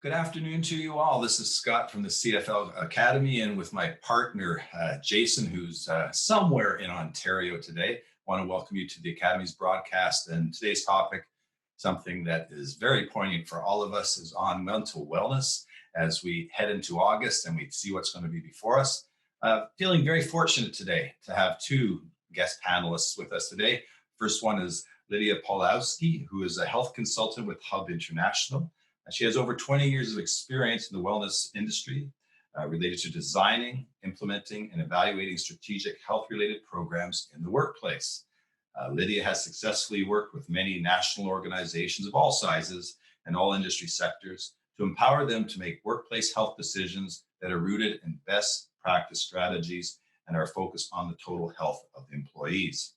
Good afternoon to you all. This is Scott from the CFL Academy, and with my partner, Jason, who's somewhere in Ontario today. I want to welcome you to the Academy's broadcast. And today's topic, something that is very poignant for all of us, is on mental wellness as we head into August and we see what's going to be before us. Feeling very fortunate today to have two guest panelists with us today. First one is Lidia Pawlikowski, who is a health consultant with Hub International. She has over 20 years of experience in the wellness industry related to designing, implementing, and evaluating strategic health-related programs in the workplace. Lidia has successfully worked with many national organizations of all sizes and all industry sectors to empower them to make workplace health decisions that are rooted in best practice strategies and are focused on the total health of the employees.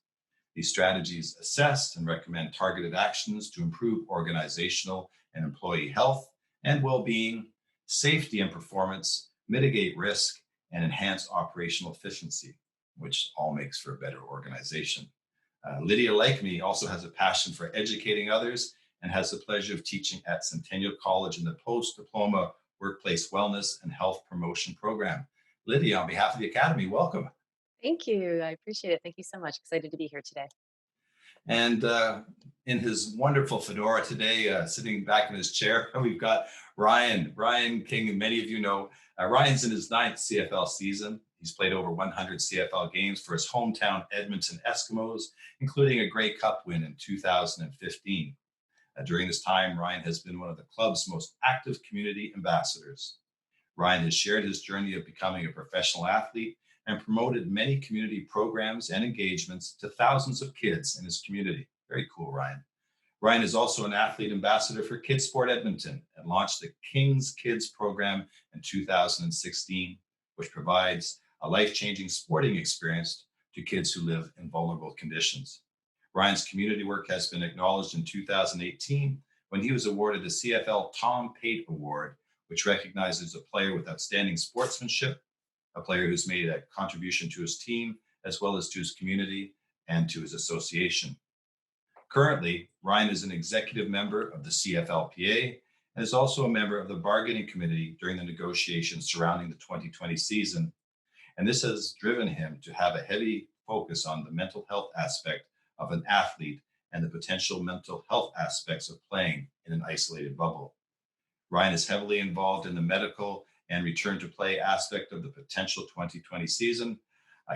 These strategies assess and recommend targeted actions to improve organizational and employee health and well-being, safety and performance, mitigate risk, and enhance operational efficiency, which all makes for a better organization. Lidia, like me, also has a passion for educating others and has the pleasure of teaching at Centennial College in the post-diploma workplace wellness and health promotion program. Lidia, on behalf of the Academy, welcome. Thank you. I appreciate it. Thank you so much. Excited to be here today. And in his wonderful fedora today, sitting back in his chair, we've got Ryan King, and many of you know, Ryan's in his ninth CFL season. He's played over 100 CFL games for his hometown Edmonton Eskimos, including a Grey Cup win in 2015. During this time, Ryan has been one of the club's most active community ambassadors. Ryan has shared his journey of becoming a professional athlete and promoted many community programs and engagements to thousands of kids in his community. Very cool, Ryan. Ryan is also an athlete ambassador for Kids Sport Edmonton and launched the King's Kids program in 2016, which provides a life-changing sporting experience to kids who live in vulnerable conditions. Ryan's community work has been acknowledged in 2018 when he was awarded the CFL Tom Pate Award, which recognizes a player with outstanding sportsmanship, a player who's made a contribution to his team, as well as to his community and to his association. Currently, Ryan is an executive member of the CFLPA and is also a member of the bargaining committee during the negotiations surrounding the 2020 season. And this has driven him to have a heavy focus on the mental health aspect of an athlete and the potential mental health aspects of playing in an isolated bubble. Ryan is heavily involved in the medical and return to play aspect of the potential 2020 season.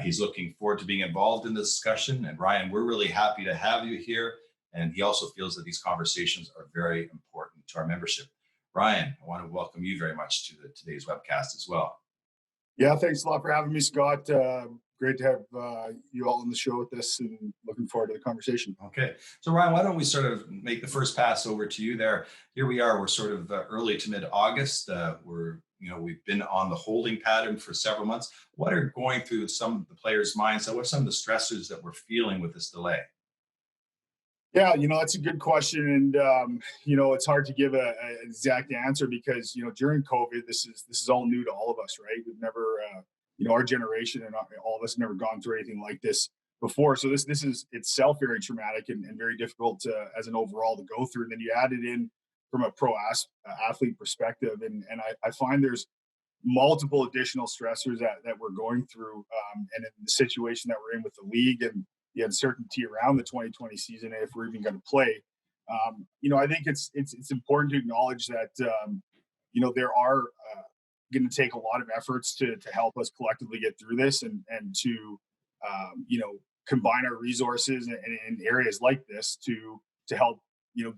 He's looking forward to being involved in the discussion. And Ryan, we're really happy to have you here. And he also feels that these conversations are very important to our membership. Ryan, I want to welcome you very much to today's webcast as well. Yeah, thanks a lot for having me, Scott. Great to have you all on the show with us and looking forward to the conversation. Okay. So Ryan, why don't we sort of make the first pass over to you there? Here we are, we're sort of early to mid-August. We've been on the holding pattern for several months. What are going through some of the players' minds? So what are some of the stressors that we're feeling with this delay? Yeah, that's a good question, and it's hard to give an exact answer because during COVID, this is all new to all of us, right? We've never, our generation and all of us have never gone through anything like this before. So this is itself very traumatic and very difficult as an overall to go through. And then you add it in from a athlete perspective, and I find there's multiple additional stressors that we're going through, and in the situation that we're in with the league and the uncertainty around the 2020 season, if we're even going to play. I think it's important to acknowledge that there are going to take a lot of efforts to help us collectively get through this and to combine our resources in areas like this to help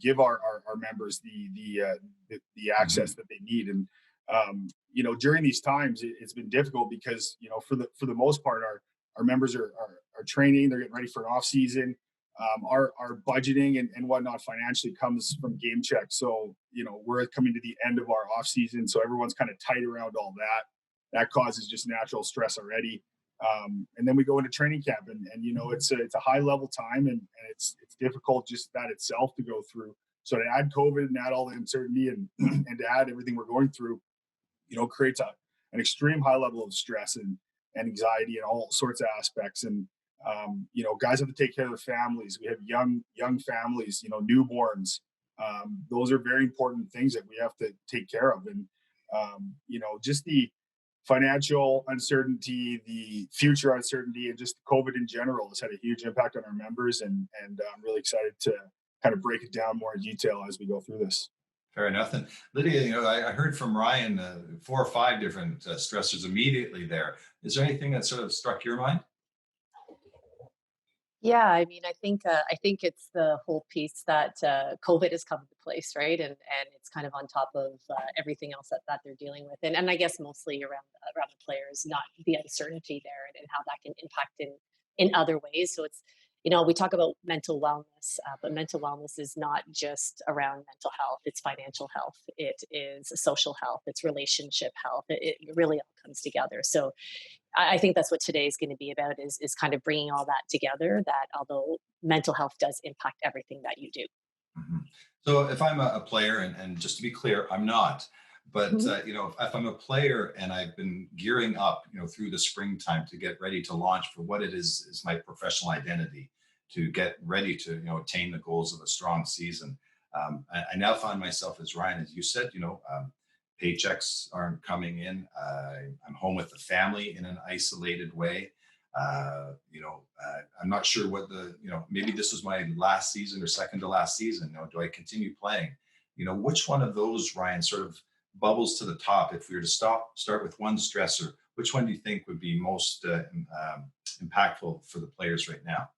give our members the access that they need. And during these times it's been difficult because for the most part our members are training, they're getting ready for an off season. Our budgeting and whatnot financially comes from game check. So, we're coming to the end of our off season. So everyone's kind of tight around all that. That causes just natural stress already. And then we go into training camp and it's a high level time and it's difficult just that itself to go through. So to add COVID and add all the uncertainty and to add everything we're going through, creates an extreme high level of stress and anxiety and all sorts of aspects. And guys have to take care of their families. We have young families, newborns, Those are very important things that we have to take care of. And, just the financial uncertainty, the future uncertainty, and just COVID in general has had a huge impact on our members. And I'm really excited to kind of break it down more in detail as we go through this. Fair enough. And Lydia, I heard from Ryan 4 or 5 different stressors immediately there. Is there anything that sort of struck your mind? Yeah, I mean, I think it's the whole piece that COVID has come into place, right? And it's kind of on top of everything else that they're dealing with, and I guess mostly around the players, not the uncertainty there, and how that can impact in other ways. So it's, we talk about mental wellness, but mental wellness is not just around mental health. It's financial health. It is social health. It's relationship health. It really all comes together. So I think that's what today is going to be about, is kind of bringing all that together, that although mental health does impact everything that you do. Mhm. So if I'm a player, and just to be clear, I'm not, but Mhm. if I'm a player and I've been gearing up, through the springtime to get ready to launch for what it is my professional identity, to get ready to, attain the goals of a strong season. I now find myself, as Ryan, as you said, paychecks aren't coming in. I'm home with the family in an isolated way. I'm not sure what maybe this was my last season or second to last season. Do I continue playing? Which one of those, Ryan, sort of bubbles to the top? If we were to start with one stressor, which one do you think would be most impactful for the players right now?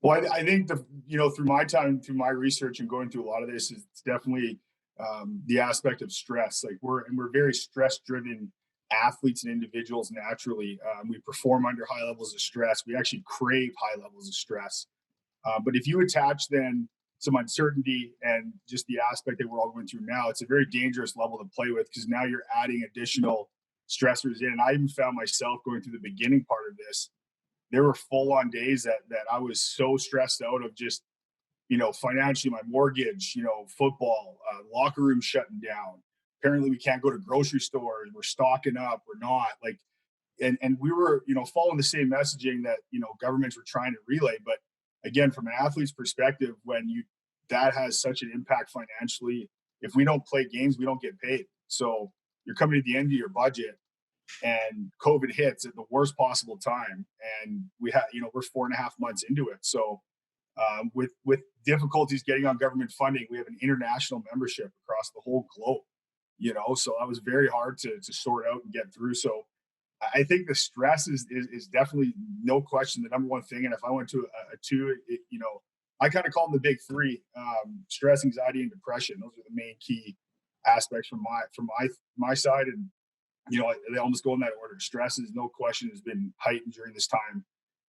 Well, I think through my time, through my research and going through a lot of this, it's definitely the aspect of stress. Like we're very stress driven athletes and individuals naturally. We perform under high levels of stress. We actually crave high levels of stress. But if you attach then some uncertainty and just the aspect that we're all going through now, it's a very dangerous level to play with, because now you're adding additional stressors in. And I even found myself going through the beginning part of this. There were full on days that I was so stressed out of just, financially, my mortgage, football, locker room shutting down. Apparently we can't go to grocery stores. We're stocking up. We're not like, and we were, following the same messaging that, governments were trying to relay. But again, from an athlete's perspective, that has such an impact financially. If we don't play games, we don't get paid. So you're coming to the end of your budget, and COVID hits at the worst possible time. And we're 4.5 months into it. So with difficulties getting on government funding, we have an international membership across the whole globe. So that was very hard to sort out and get through. So I think the stress is definitely, no question, the number one thing. And if I went to a two, I kind of call them the big three: stress, anxiety, and depression. Those are the main key aspects from my side. And they almost go in that order. Stress is, no question, has been heightened during this time.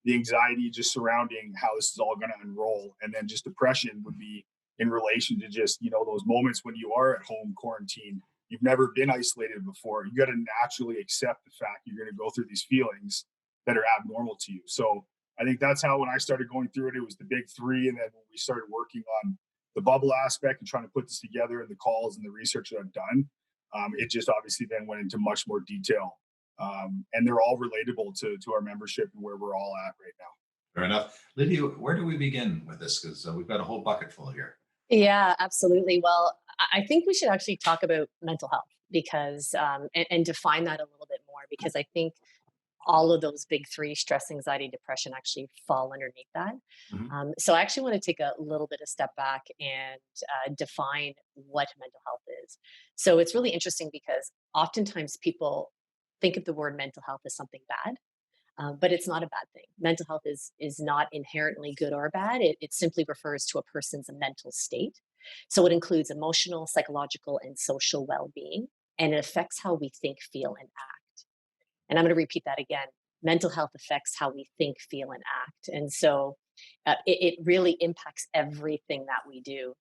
The anxiety just surrounding how this is all going to unroll, and then just depression would be in relation to just those moments when you are at home quarantined. You've never been isolated before. You got to naturally accept the fact you're going to go through these feelings that are abnormal to you. So I think that's how, when I started going through it, it was the big three. And then when we started working on the bubble aspect and trying to put this together, and the calls and the research that I've done, it just obviously then went into much more detail. And they're all relatable to our membership and where we're all at right now. Fair enough. Lydia, where do we begin with this? Because we've got a whole bucket full here. Yeah, absolutely. Well, I think we should actually talk about mental health, because and define that a little bit more, because I think all of those big three, stress, anxiety, depression, actually fall underneath that. Mhm. So I actually want to take a little bit of step back and define what mental health is. So it's really interesting, because oftentimes people think of the word mental health as something bad, but it's not a bad thing. Mental health is not inherently good or bad. It simply refers to a person's mental state. So it includes emotional, psychological, and social well-being, and it affects how we think, feel, and act. And I'm going to repeat that again. Mental health affects how we think, feel, and act. And so it really impacts everything that we do.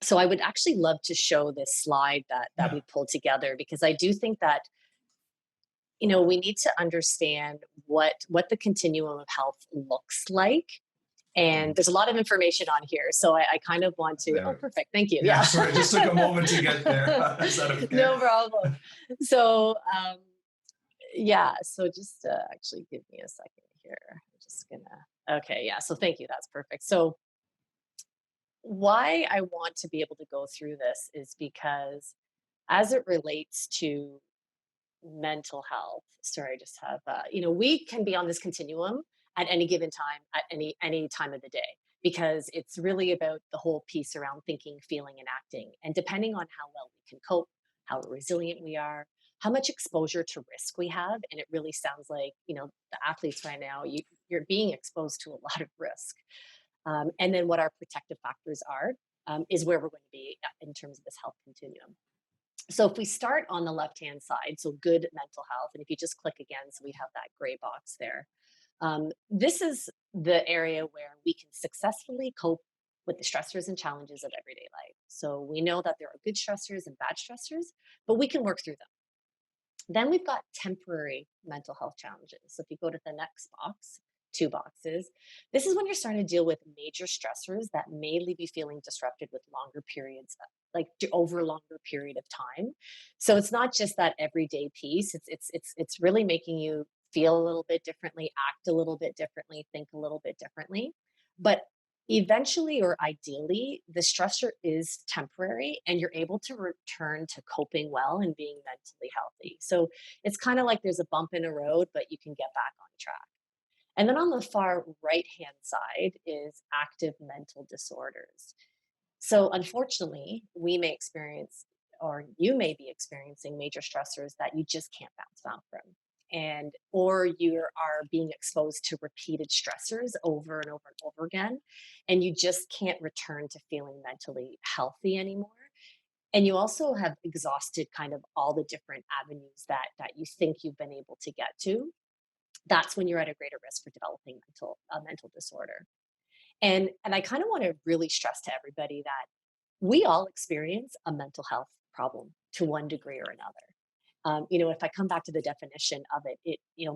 So I would actually love to show this slide that Yeah. we pulled together, because I do think that we need to understand what the continuum of health looks like. And there's a lot of information on here. So I kind of want to, oh, There. perfect. Thank you. Yeah, Yeah. sorry, it just took a moment to get there. Is that okay? No problem. So, yeah, so just actually give me a second here. I'm just gonna, okay, yeah, so thank you. That's perfect. So why I want to be able to go through this is because as it relates to mental health, sorry, I just have, we can be on this continuum at any given time, at any time of the day, because it's really about the whole piece around thinking, feeling, and acting. And depending on how well we can cope, how resilient we are, how much exposure to risk we have, and it really sounds like, the athletes right now, you're being exposed to a lot of risk. And then what our protective factors are, is where we're going to be in terms of this health continuum. So if we start on the left-hand side, so good mental health, and if you just click again, so we have that gray box there. This is the area where we can successfully cope with the stressors and challenges of everyday life. So we know that there are good stressors and bad stressors, but we can work through them. Then we've got temporary mental health challenges. So if you go to the next box, two boxes, this is when you're starting to deal with major stressors that may leave you feeling disrupted with longer periods, over a longer period of time. So it's not just that everyday piece. It's really making you feel a little bit differently, act a little bit differently, think a little bit differently. But eventually or ideally, the stressor is temporary and you're able to return to coping well and being mentally healthy. So it's kind of like there's a bump in a road, but you can get back on track. And then on the far right hand side is active mental disorders. So unfortunately, we may experience, or you may be experiencing major stressors that you just can't bounce back from. And or you are being exposed to repeated stressors over and over and over again, and you just can't return to feeling mentally healthy anymore. And you also have exhausted kind of all the different avenues that you think you've been able to get to. That's when you're at a greater risk for developing mental disorder. And I kind of want to really stress to everybody that we all experience a mental health problem to one degree or another. If I come back to the definition of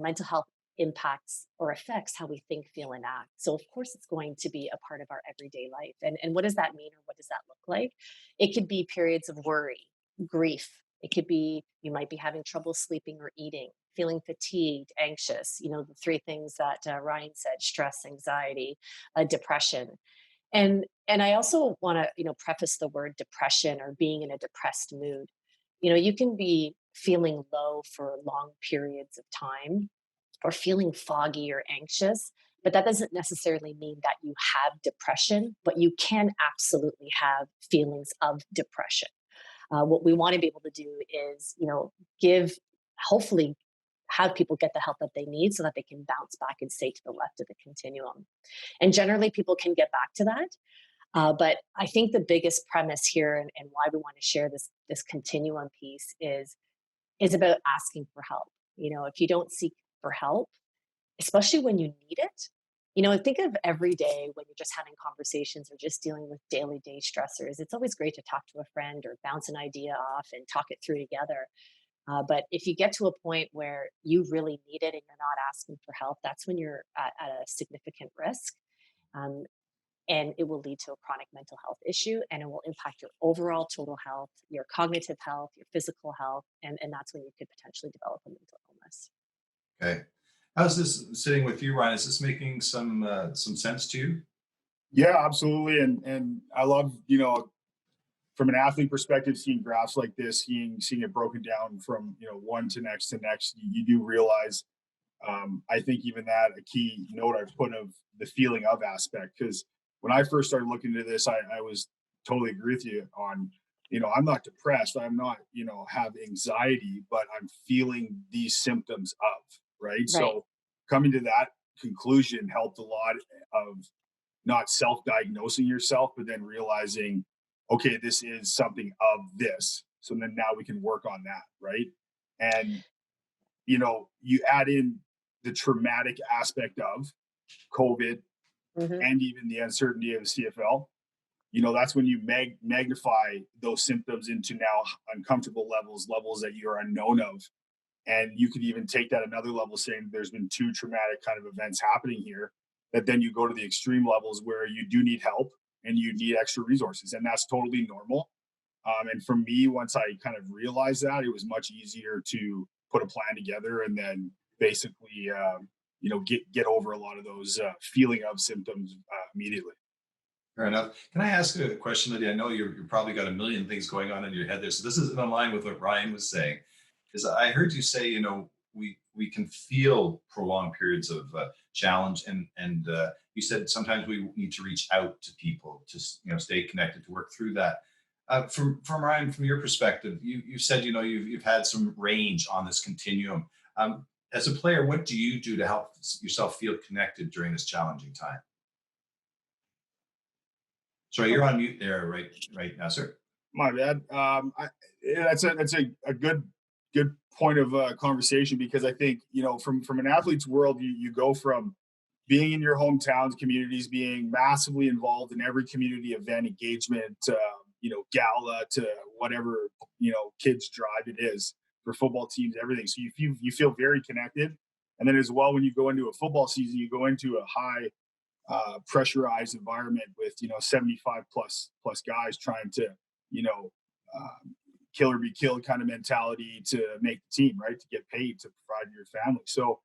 mental health impacts or affects how we think, feel, and act. So of course it's going to be a part of our everyday life. And what does that mean, or what does that look like? It could be periods of worry, grief. It could be you might be having trouble sleeping or eating, feeling fatigued, anxious. The three things that Ryan said: stress, anxiety, depression. And I also want to preface the word depression or being in a depressed mood. You can be feeling low for long periods of time or feeling foggy or anxious, but that doesn't necessarily mean that you have depression, but you can absolutely have feelings of depression. What we want to be able to do is, give, hopefully, have people get the help that they need so that they can bounce back and stay to the left of the continuum. And generally, people can get back to that. But I think the biggest premise here, and why we want to share this continuum piece is about asking for help. If you don't seek for help, especially when you need it, think of every day when you're just having conversations or just dealing with daily day stressors. It's always great to talk to a friend or bounce an idea off and talk it through together. But if you get to a point where you really need it and you're not asking for help, that's when you're at a significant risk. Um, and it will lead to a chronic mental health issue, and it will impact your overall total health, your cognitive health, your physical health, and that's when you could potentially develop a mental illness. Okay. How's this sitting with you, Ryan? Is this making some sense to you? Yeah, absolutely. And I love, from an athlete perspective, seeing graphs like this, seeing it broken down from one to next, you do realize. I think even that a key note I've put of the feeling of aspect, because when I first started looking into this, I was totally agree with you on, I'm not depressed, I'm not, have anxiety, but I'm feeling these symptoms of, right? Right. So coming to that conclusion helped a lot of not self-diagnosing yourself, but then realizing, okay, this is something of this. So then now we can work on that, right? And you add in the traumatic aspect of COVID Hmm. and even the uncertainty of the CFL. That's when you magnify those symptoms into now uncomfortable levels that you're unknown of. And you could even take that another level, saying there's been two traumatic kind of events happening here, that then you go to the extreme levels where you do need help and you need extra resources. And that's totally normal. And for me, once I kind of realized that, it was much easier to put a plan together and then basically, get over a lot of those feeling of symptoms immediately. Fair enough. Can I ask a question, Lydia? I know you're probably got a million things going on in your head there. So this is in line with what Ryan was saying. Is I heard you say, we can feel prolonged periods of challenge, and you said sometimes we need to reach out to people to stay connected to work through that. From Ryan, from your perspective, you said you've had some range on this continuum. As a player, what do you do to help yourself feel connected during this challenging time? Sorry, you're on mute there, right now, sir. My bad. Yeah, that's a good point of conversation, because I think, from an athlete's world, you go from being in your hometowns, communities, being massively involved in every community event, engagement, gala, to whatever, kids drive it is for football teams, everything. So you feel very connected. And then as well, when you go into a football season, you go into a high pressurized environment with 75 plus guys trying to you know kill or be killed kind of mentality to make the team, right, to get paid to provide your family. So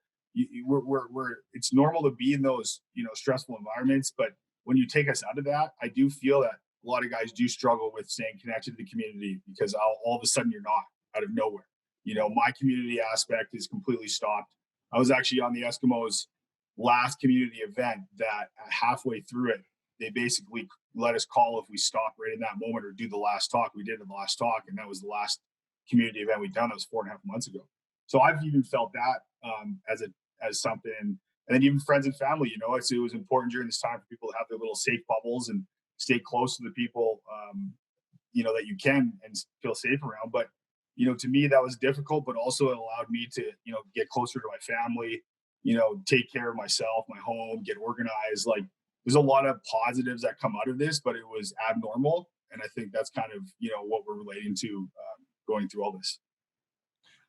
we're it's normal to be in those stressful environments, but when you take us out of that, I do feel that a lot of guys do struggle with staying connected to the community, because all of a sudden you're not, out of nowhere. My community aspect is completely stopped. I was actually on the Eskimos last community event that halfway through it, they basically let us call if we stop right in that moment or do the last talk. We did the last talk, and that was the last community event we'd done. That was 4.5 months ago. So I've even felt that as something, and then even friends and family. It was important during this time for people to have their little safe bubbles and stay close to the people that you can and feel safe around. But to me that was difficult, but also it allowed me to get closer to my family, take care of myself, my home, get organized. Like, there's a lot of positives that come out of this, but it was abnormal. And I think that's kind of, what we're relating to going through all this.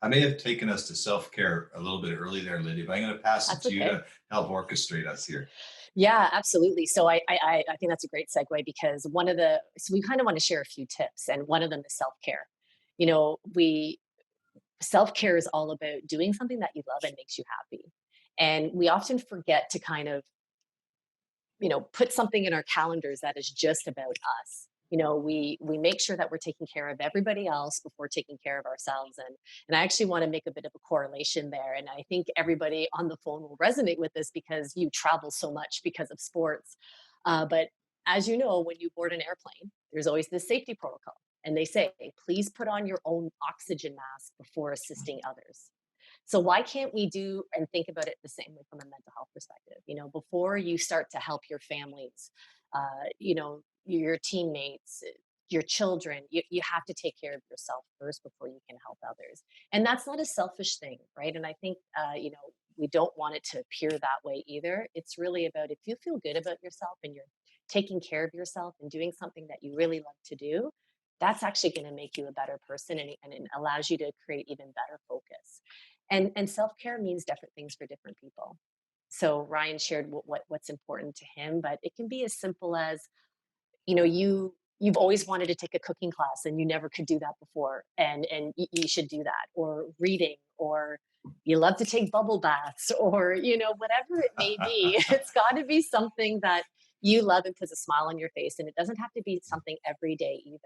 I may have taken us to self-care a little bit early there, Lydia, but I'm going to pass it That's to you okay. to help orchestrate us here. Yeah, absolutely. So I think that's a great segue, because so we kind of want to share a few tips, and one of them is self-care. We Self-care is all about doing something that you love and makes you happy. And we often forget to kind of, put something in our calendars that is just about us. We make sure that we're taking care of everybody else before taking care of ourselves. And I actually want to make a bit of a correlation there. And I think everybody on the phone will resonate with this, because you travel so much because of sports. But as you know, when you board an airplane, there's always this safety protocol. And they say, please put on your own oxygen mask before assisting others. So why can't we do and think about it the same way from a mental health perspective? Before you start to help your families, your teammates, your children, you have to take care of yourself first before you can help others. And that's not a selfish thing, right? And I think, we don't want it to appear that way either. It's really about, if you feel good about yourself and you're taking care of yourself and doing something that you really love to do, that's actually going to make you a better person, and it allows you to create even better focus. And self-care means different things for different people. So Ryan shared what's important to him, but it can be as simple as, you've always wanted to take a cooking class and you never could do that before, and you should do that. Or reading, or you love to take bubble baths, or whatever it may be. It's got to be something that you love and puts a smile on your face, and it doesn't have to be something every day either.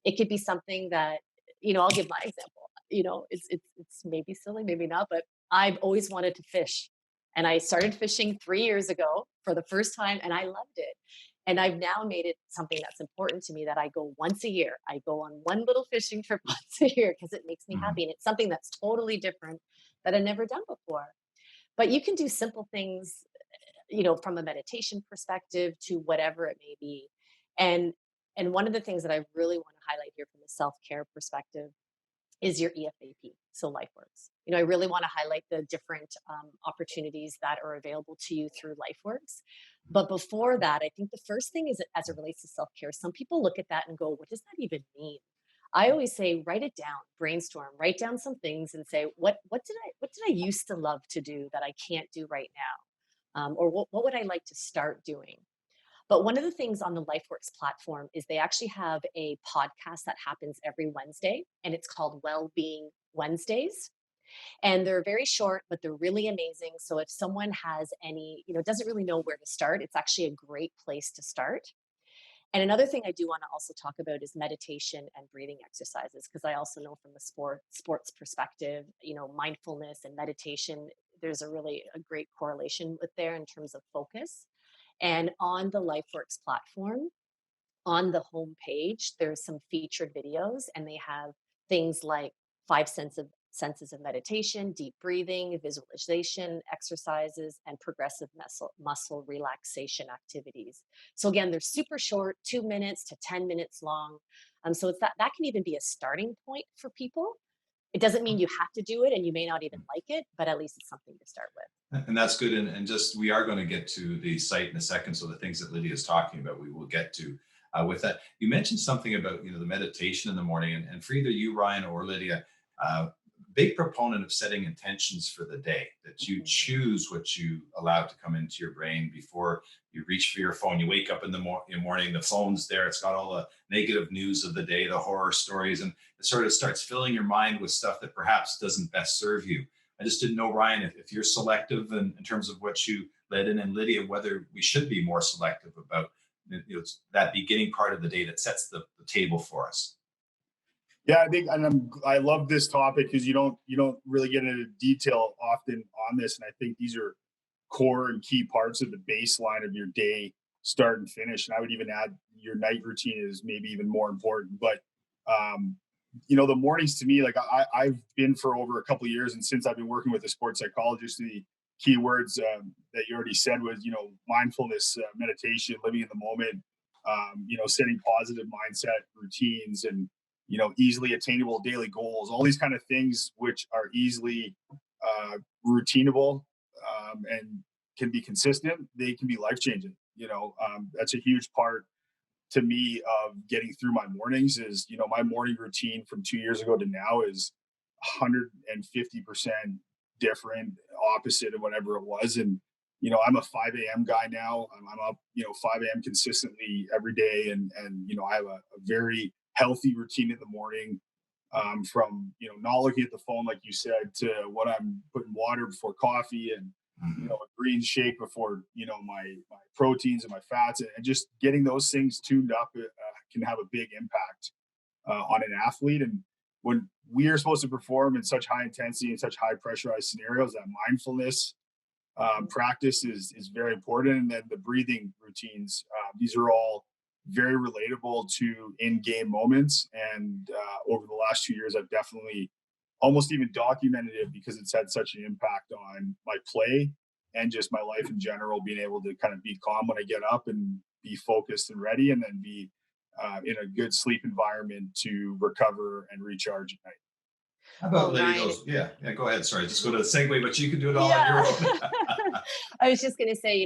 It could be something that, I'll give my example. It's maybe silly, maybe not, but I've always wanted to fish, and I started fishing 3 years ago for the first time, and I loved it. And I've now made it something that's important to me, that I go once a year. I go on one little fishing trip once a year, because it makes me Mhm. happy. And it's something that's totally different that I've never done before. But you can do simple things, from a meditation perspective to whatever it may be. And and one of the things that I really want to highlight here from a self-care perspective is your EFAP, so Lifeworks. I really want to highlight the different opportunities that are available to you through Lifeworks. But before that, I think the first thing is, as it relates to self care, some people look at that and go, what does that even mean? I always say, write it down, brainstorm, write down some things, and say, what did I used to love to do that I can't do right now, or what would I like to start doing? But one of the things on the LifeWorks platform is they actually have a podcast that happens every Wednesday, and it's called Wellbeing Wednesdays. And they're very short, but they're really amazing. So if someone has any, doesn't really know where to start, it's actually a great place to start. And another thing I do want to also talk about is meditation and breathing exercises, because I also know from the sports perspective, mindfulness and meditation, there's a great correlation with there in terms of focus. And on the Lifeworks platform, on the home page, there's some featured videos, and they have things like five senses of meditation, deep breathing, visualization exercises, and progressive muscle relaxation activities. So again, they're super short, 2 minutes to 10 minutes long. So it's that can even be a starting point for people. It doesn't mean you have to do it, and you may not even like it, but at least it's something to start with. And that's good. And just, we are going to get to the site in a second. So the things that Lydia is talking about, we will get to with that. You mentioned something about, the meditation in the morning, and for either you, Ryan, or Lydia, big proponent of setting intentions for the day, that you choose what you allow to come into your brain before you reach for your phone. You wake up in the morning, the phone's there, it's got all the negative news of the day, the horror stories, and it sort of starts filling your mind with stuff that perhaps doesn't best serve you. I just didn't know, Ryan, if you're selective in terms of what you let in, and Lydia, whether we should be more selective about that beginning part of the day that sets the table for us. Yeah, I think, and I love this topic because you don't really get into detail often on this, and I think these are core and key parts of the baseline of your day, start and finish. And I would even add your night routine is maybe even more important. But the mornings to me, like I've been for over a couple of years, and since I've been working with a sports psychologist, the key words that you already said was mindfulness, meditation, living in the moment, setting positive mindset routines, and easily attainable daily goals, all these kind of things which are easily routinable and can be consistent. They can be life changing. That's a huge part to me of getting through my mornings. Is my morning routine from 2 years ago to now is 150% different, opposite of whatever it was. And I'm a 5 a.m. guy now. I'm up 5 a.m. consistently every day, and I have a very healthy routine in the morning, from not looking at the phone like you said, to what I'm putting water before coffee, and a green shake before my proteins and my fats, and just getting those things tuned up can have a big impact on an athlete. And when we are supposed to perform in such high intensity and such high pressurized scenarios, that mindfulness practice is very important. And then the breathing routines, these are all very relatable to in-game moments. And over the last 2 years, I've definitely almost even documented it because it's had such an impact on my play and just my life in general, being able to kind of be calm when I get up and be focused and ready, and then be in a good sleep environment to recover and recharge at night. How about Well, Lydia Ryan, goes, yeah, go ahead. Sorry, just go to the segue, but you can do it all on your own. I was just going to say,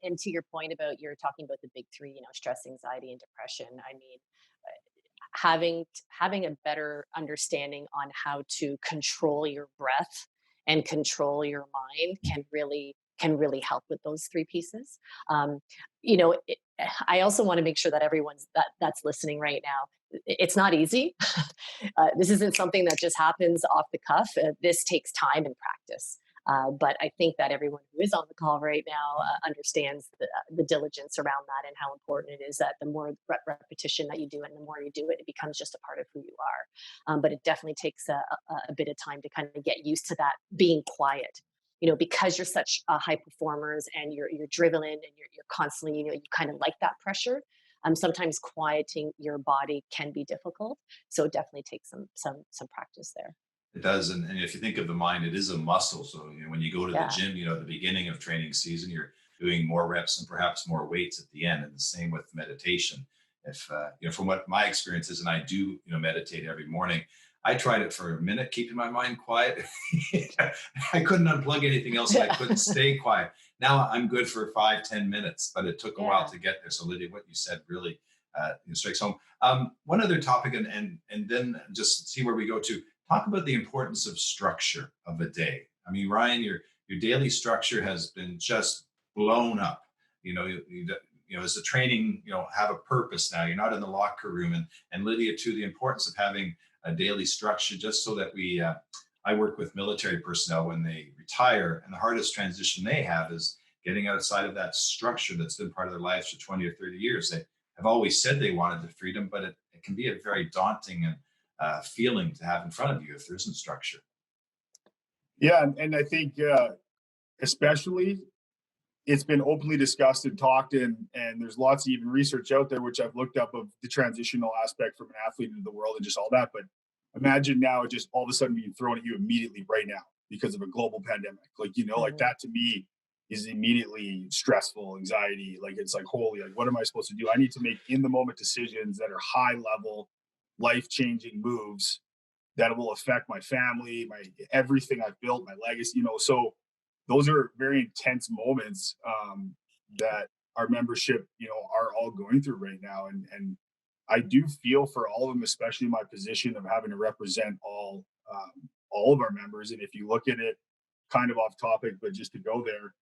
and to your point about, you're talking about the big three, stress, anxiety, and depression. I mean, having a better understanding on how to control your breath and control your mind can really help with those three pieces. Um, I also want to make sure that everyone's that's listening right now. It's not easy. This isn't something that just happens off the cuff. This takes time and practice. But I think that everyone who is on the call right now understands the diligence around that, and how important it is that the more repetition that you do it, and the more you do it, it becomes just a part of who you are. But it definitely takes a bit of time to kind of get used to that being quiet. Because you're such high performers, and you're driven in, and you're constantly, you kind of like that pressure. Sometimes quieting your body can be difficult, so it definitely takes some practice there. It does. And if you think of the mind, it is a muscle. So when you go to the Yeah. gym, at the beginning of training season, you're doing more reps and perhaps more weights at the end. And the same with meditation. If from what my experience is, and I do meditate every morning. I tried it for a minute, keeping my mind quiet. I couldn't unplug anything else, and I couldn't stay quiet. Now I'm good for 5-10 minutes, but it took a while Yeah. to get there. So Lydia, what you said really strikes home. One other topic, and then just see where we go to. Talk about the importance of structure of a day. I mean, Ryan, your daily structure has been just blown up. As a training, have a purpose now. You're not in the locker room, and Lydia too. The importance of having a daily structure, just so that we. I work with military personnel when they retire, and the hardest transition they have is getting outside of that structure that's been part of their lives for 20 or 30 years. They have always said they wanted the freedom, but it can be a very daunting and feeling to have in front of you if there isn't structure. Yeah, and I think especially it's been openly discussed and talked and there's lots of even research out there which I've looked up of the transitional aspect from an athlete into the world and just all that. But imagine now it just all of a sudden being thrown at you immediately right now because of a global pandemic. Like, like Mhm. that to me is immediately stressful, anxiety. Like it's like, holy, like what am I supposed to do? I need to make in the moment decisions that are high level, life changing moves that will affect my family, my everything I've built, my legacy. So those are very intense moments that our membership, are all going through right now, and I do feel for all of them, especially my position of having to represent all of our members. And if you look at it, kind of off topic, but just to go there,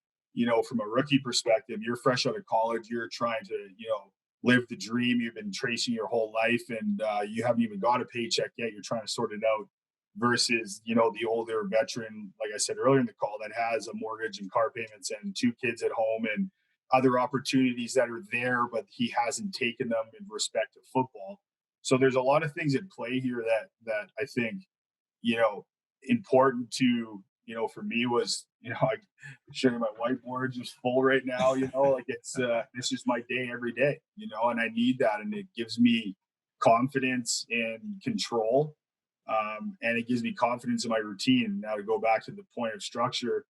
from a rookie perspective, you're fresh out of college, you're trying to, live the dream you've been tracing your whole life, and you haven't even got a paycheck yet. You're trying to sort it out versus the older veteran, like I said earlier in the call, that has a mortgage and car payments and two kids at home and other opportunities that are there, but he hasn't taken them in respect to football. So there's a lot of things at play here that I think you know important to, for me was, I showing my whiteboard just full right now, like it's just my day every day, and I need that, and it gives me confidence and control, and it gives me confidence in my routine. Now to go back to the point of structure,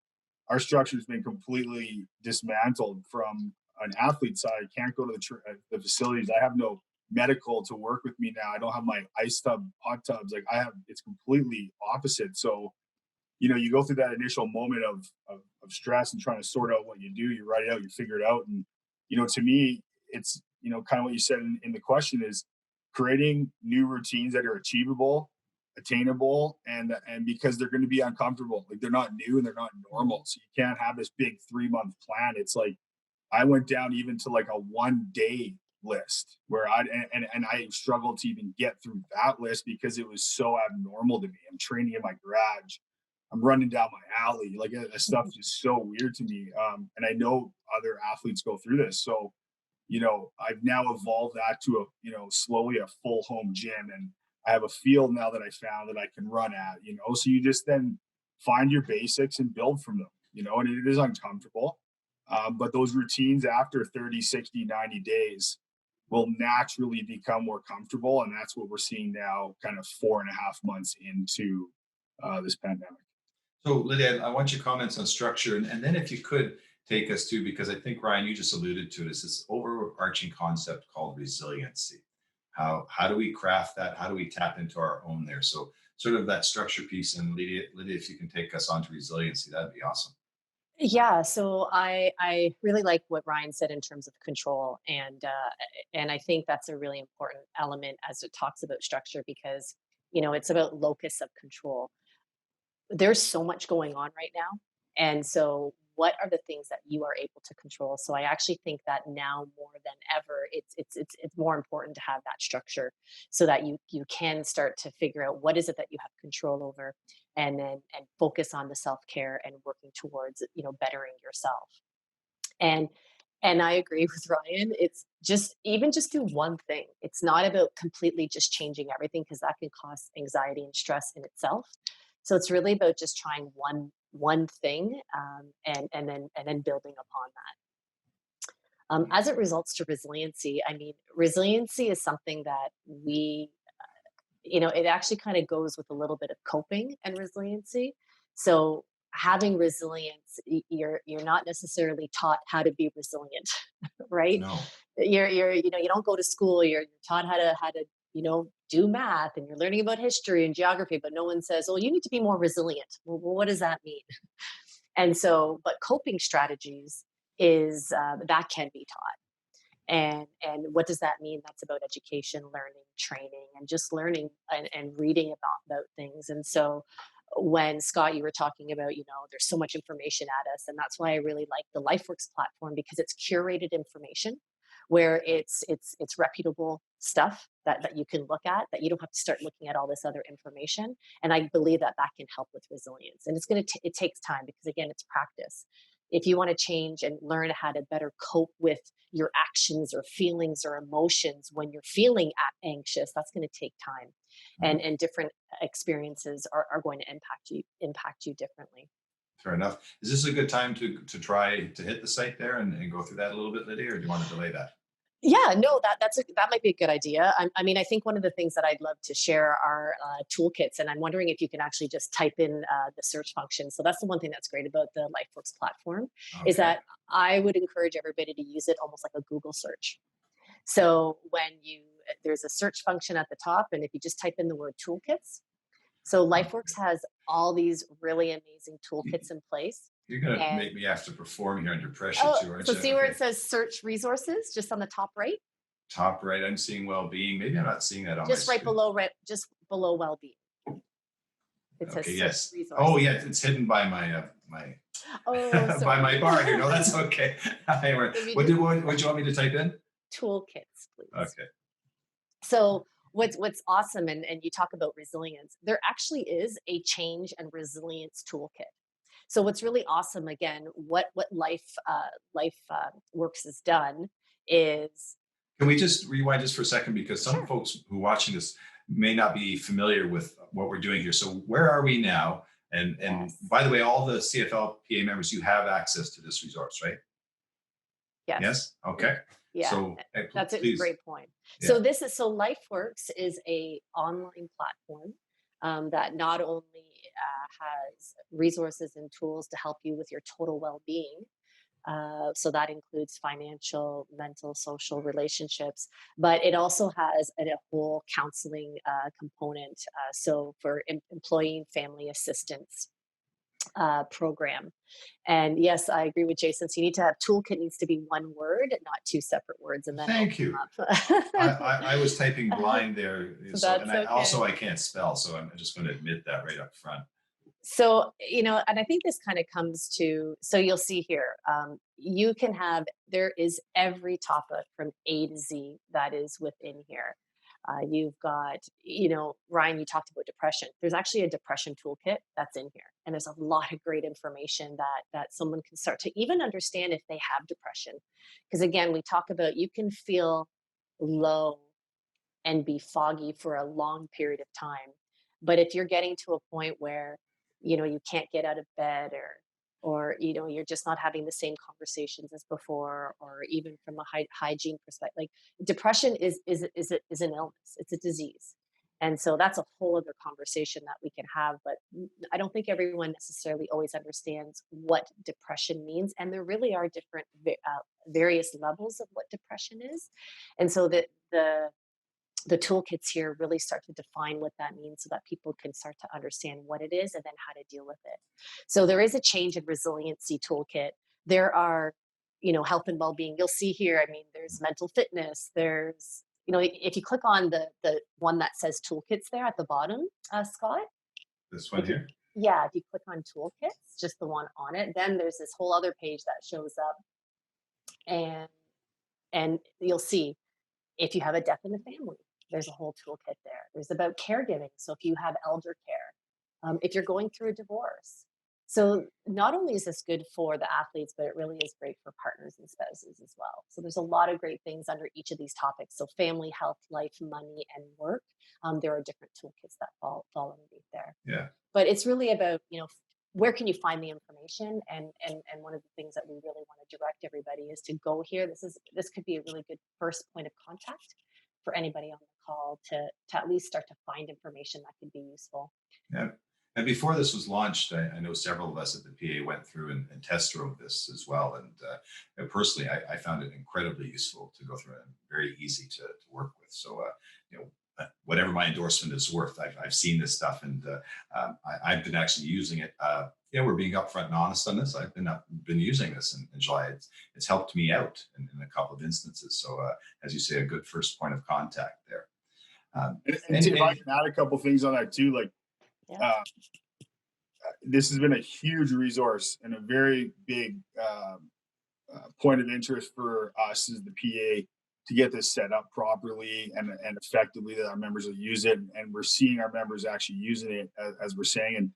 our structure has been completely dismantled from an athlete side. I can't go to the facilities. I have no medical to work with me now. I don't have my ice tub, hot tubs. Like I have, it's completely opposite. So, you go through that initial moment of stress and trying to sort out what you do. You write it out, you figure it out. And, to me, it's, kind of what you said in the question is creating new routines that are achievable, attainable, and because they're going to be uncomfortable. Like they're not new and they're not normal. So you can't have this big 3-month plan. It's like I went down even to like a 1 day list where and I struggled to even get through that list because it was so abnormal to me. I'm training in my garage. I'm running down my alley. Like that stuff Mhm. is so weird to me. And I know other athletes go through this. So, I've now evolved that to slowly a full home gym. And I have a field now that I found that I can run at, so you just then find your basics and build from them, and it is uncomfortable. But those routines after 30, 60, 90 days will naturally become more comfortable. And that's what we're seeing now, kind of 4.5 months into this pandemic. So, Lydia, I want your comments on structure, and then if you could take us to, because I think Ryan, you just alluded to it, is this overarching concept called resiliency. How do we craft that? How do we tap into our own there? So, sort of that structure piece, and Lydia, if you can take us on to resiliency, that'd be awesome. Yeah, so I really like what Ryan said in terms of control, and I think that's a really important element as it talks about structure because it's about locus of control. There's so much going on right now. And so what are the things that you are able to control? So I actually think that now more than ever, it's more important to have that structure so that you can start to figure out what is it that you have control over and focus on the self-care and working towards, bettering yourself. And and I agree with Ryan. It's just even just do one thing. It's not about completely just changing everything because that can cause anxiety and stress in itself. So it's really about just trying one thing, and then building upon that. As it results to resiliency, I mean, resiliency is something that it actually kind of goes with a little bit of coping and resiliency. So having resilience, you're not necessarily taught how to be resilient, right? No. You don't go to school. You're taught how to do math, and you're learning about history and geography, but no one says, "Oh, you need to be more resilient." Well, what does that mean? And so, but coping strategies is that can be taught. And what does that mean? That's about education, learning, training, and just learning and reading about things. And so when Scott, you were talking about, there's so much information at us, and that's why I really like the Lifeworks platform because it's curated information where it's reputable stuff that you can look at, that you don't have to start looking at all this other information. And I believe that can help with resilience. And it takes time because again, it's practice. if you want to change and learn how to better cope with your actions or feelings or emotions when you're feeling anxious, that's going to take time. And different experiences are going to impact you differently. Fair enough. Is this a good time to try to hit the site there and go through that a little bit, Lydia, or do you want to delay that? Yeah, no, that might be a good idea. I mean, I think one of the things that I'd love to share are toolkits, and I'm wondering if you can actually just type in the search function. So that's the one thing that's great about the Lifeworks platform, is Okay. that I would encourage everybody to use it almost like a Google search. So there's a search function at the top, and if you just type in the word toolkits, so Lifeworks has all these really amazing toolkits in place. You're going to And make me have to perform here under pressure oh, too, aren't so you? see where it says search resources just on the top right? Top right, I'm seeing well-being. Maybe I'm not seeing that on Just my right screen. below, just below well-being. It says Okay, search yes. resources. Oh, yeah, it's hidden by my Oh, by sorry. my bar here. No, that's okay. Anyway, what do you want me to type in? Toolkits, please. Okay. So what's awesome, and you talk about resilience, there actually is a change and resilience toolkit. So what's really awesome, again, what Works has done is. Can we just rewind just for a second, because some Sure. folks who are watching this may not be familiar with what we're doing here. So where are we now? And Yes. by the way, all the CFLPA members, you have access to this resource, right? Yes. Yes. Okay. Yeah. So That's a please. great point. Yeah. So Lifeworks is a online platform that not only has resources and tools to help you with your total well-being. So that includes financial, mental, social relationships, but it also has a whole counseling component. So for employee and family assistance program. And yes, I agree with Jason. So you need to have toolkit needs to be one word, not two separate words. And then Thank you. I was typing blind there, That's I also okay. I can't spell, so I'm just going to admit that right up front. So, and I think this kind of comes to, so you'll see here, there is every topic from A to Z that is within here. You've got, Ryan, you talked about depression. There's actually a depression toolkit that's in here. And there's a lot of great information that someone can start to even understand if they have depression. Because again, we talk about you can feel low and be foggy for a long period of time. But if you're getting to a point where, you can't get out of bed or you're just not having the same conversations as before, or even from a hygiene perspective, like depression is an illness, it's a disease. And so that's a whole other conversation that we can have, but I don't think everyone necessarily always understands what depression means. And there really are different various levels of what depression is. And so the toolkits here really start to define what that means so that people can start to understand what it is and then how to deal with it. So there is a change and resiliency toolkit. There are, health and well-being. You'll see here, I mean, there's mental fitness. There's, if you click on the one that says toolkits there at the bottom, Scott. This one here? Yeah, if you click on toolkits, just the one on it, then there's this whole other page that shows up. And you'll see if you have a death in the family, there's a whole toolkit there. There's about caregiving. So if you have elder care, if you're going through a divorce. So not only is this good for the athletes, but it really is great for partners and spouses as well. So there's a lot of great things under each of these topics. So family, health, life, money, and work. There are different toolkits that fall underneath there. Yeah. But it's really about, where can you find the information? And one of the things that we really want to direct everybody is to go here. This could be a really good first point of contact for anybody on the call to at least start to find information that could be useful. Yeah. And before this was launched, I know several of us at the PA went through and test drove this as well. And personally, I found it incredibly useful to go through and very easy to work with. So, whatever my endorsement is worth, I've seen this stuff, and I've been actually using it. We're being upfront and honest on this. I've been using this in July. It's helped me out in a couple of instances. So, as you say, a good first point of contact there. And if I can add a couple things on that too, like this has been a huge resource and a very big point of interest for us as the PA to get this set up properly and effectively, that our members will use it. And we're seeing our members actually using it, as we're saying. And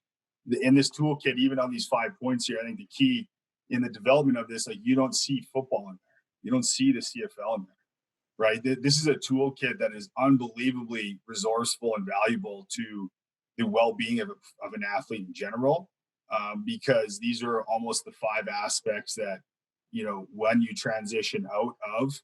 in this toolkit, even on these 5 points here, I think the key in the development of this, like you don't see football in there. You don't see the CFL in there, right? This is a toolkit that is unbelievably resourceful and valuable to the well-being of an athlete in general, because these are almost the 5 aspects that, when you transition out of,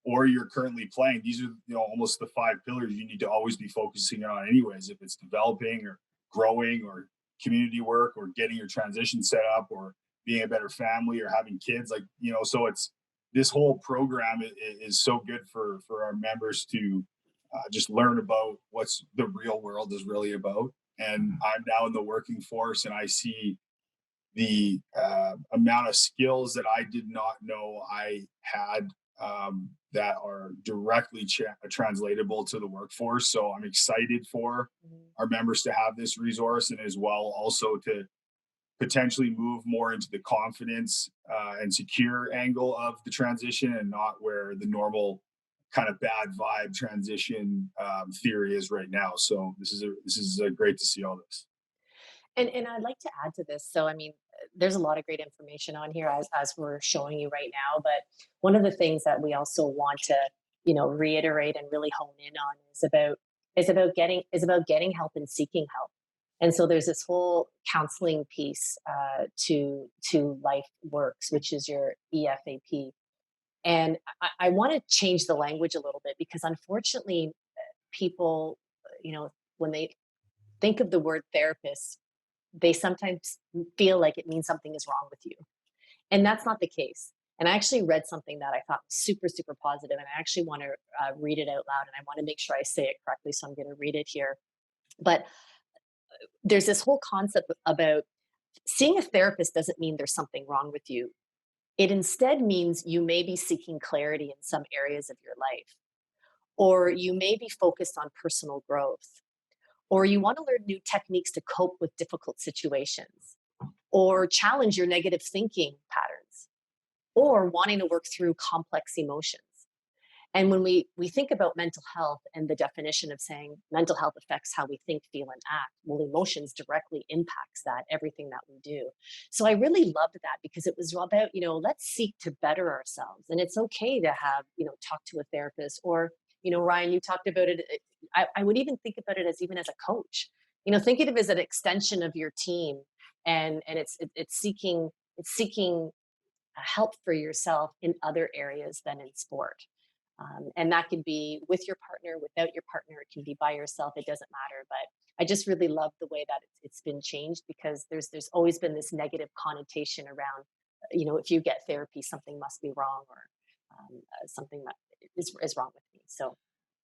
or you're currently playing, these are almost the 5 pillars you need to always be focusing on anyways, if it's developing or growing or community work or getting your transition set up or being a better family or having kids, like, so it's this whole program is so good for our members to just learn about what's the real world is really about. And I'm now in the working force, and I see the amount of skills that I did not know I had, that are directly translatable to the workforce. So I'm excited for our members to have this resource, and as well also to potentially move more into the confidence and secure angle of the transition, and not where the normal kind of bad vibe transition theory is right now. So this is great to see all this. And I'd like to add to this. So, I mean, there's a lot of great information on here as we're showing you right now. But one of the things that we also want to, reiterate and really hone in on is about getting help and seeking help. And so there's this whole counseling piece to Lifeworks, which is your EFAP. And I want to change the language a little bit, because unfortunately, people, when they think of the word therapist, they sometimes feel like it means something is wrong with you. And that's not the case. And I actually read something that I thought was super, super positive, and I actually want to read it out loud, and I want to make sure I say it correctly. So I'm going to read it here. But there's this whole concept about seeing a therapist doesn't mean there's something wrong with you. It instead means you may be seeking clarity in some areas of your life, or you may be focused on personal growth, or you want to learn new techniques to cope with difficult situations, or challenge your negative thinking patterns, or wanting to work through complex emotions. And when we think about mental health and the definition of saying mental health affects how we think, feel, and act, well, emotions directly impacts that, everything that we do. So I really loved that, because it was about, let's seek to better ourselves. And it's okay to have, talk to a therapist, or, Ryan, you talked about it. I would even think about it as even as a coach, think of it as an extension of your team, and it's seeking help for yourself in other areas than in sport. And that can be with your partner, without your partner, it can be by yourself, it doesn't matter. But I just really love the way that it's been changed, because there's always been this negative connotation around, if you get therapy, something must be wrong, or something that is wrong with me. So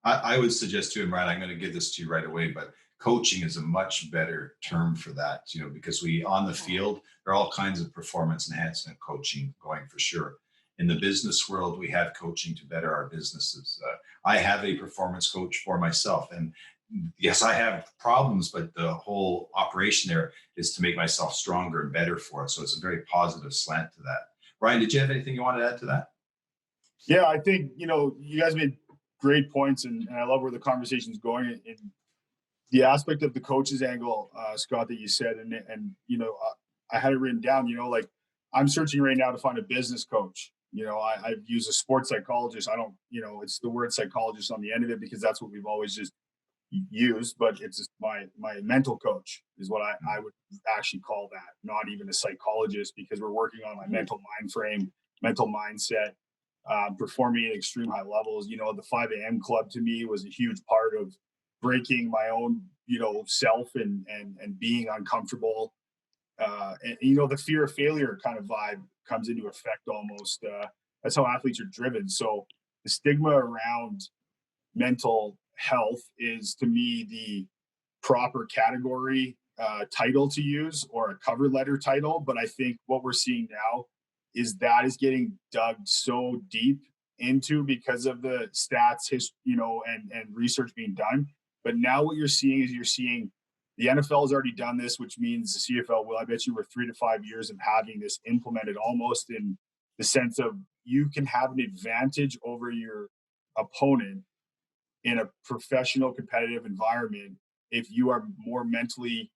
I would suggest to him, Ryan, I'm going to give this to you right away, but coaching is a much better term for that, because on the field, there are all kinds of performance enhancement coaching going for sure. In the business world, we have coaching to better our businesses. I have a performance coach for myself, and yes, I have problems, but the whole operation there is to make myself stronger and better for it. So it's a very positive slant to that. Ryan, did you have anything you want to add to that? Yeah, I think, you guys made great points, and I love where the conversation's going. And the aspect of the coach's angle, Scott, that you said, and I had it written down, like I'm searching right now to find a business coach. I've used a sports psychologist. I don't, it's the word psychologist on the end of it, because that's what we've always just used, but it's just my mental coach is what I would actually call that, not even a psychologist, because we're working on my mental mind frame, mental mindset, performing at extreme high levels. The 5 a.m. club to me was a huge part of breaking my own, self and being uncomfortable. And the fear of failure kind of vibe comes into effect almost. That's how athletes are driven. So the stigma around mental health is, to me, the proper category title to use, or a cover letter title. But I think what we're seeing now is that is getting dug so deep into because of the stats, and research being done. But now what you're seeing the NFL has already done this, which means the CFL will. I bet you we're 3 to 5 years of having this implemented, almost in the sense of you can have an advantage over your opponent in a professional competitive environment if you are more mentally